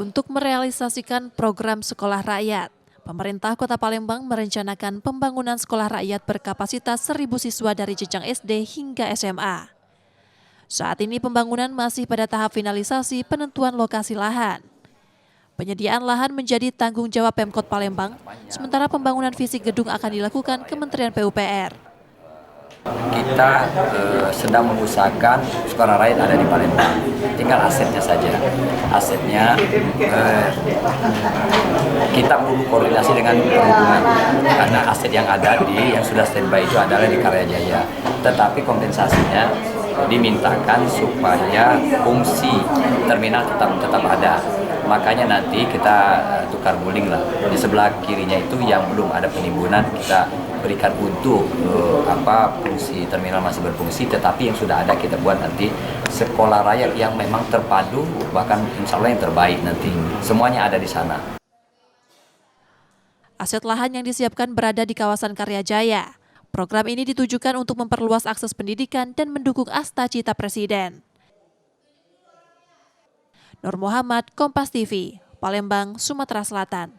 Untuk merealisasikan program sekolah rakyat, pemerintah Kota Palembang merencanakan pembangunan sekolah rakyat berkapasitas 1.000 siswa dari jenjang SD hingga SMA. Saat ini pembangunan masih pada tahap finalisasi penentuan lokasi lahan. Penyediaan lahan menjadi tanggung jawab Pemkot Palembang, sementara pembangunan fisik gedung akan dilakukan Kementerian PUPR. Kita sedang mengusahakan sekolah rakyat ada di Palembang, tinggal asetnya saja. Asetnya kita perlu koordinasi dengan perhubungan, karena aset yang ada yang sudah standby itu adalah di Karyajaya. Tetapi kompensasinya dimintakan supaya fungsi terminal tetap ada. Makanya nanti kita tukar guling lah. Di sebelah kirinya itu yang belum ada penimbunan kita berikan untuk fungsi terminal masih berfungsi, tetapi yang sudah ada kita buat nanti sekolah rakyat yang memang terpadu, bahkan insya Allah yang terbaik nanti. Semuanya ada di sana. Aset lahan yang disiapkan berada di kawasan Karyajaya. Program ini ditujukan untuk memperluas akses pendidikan dan mendukung Asta-Cita Presiden. Nur Muhammad, Kompas TV, Palembang, Sumatera Selatan.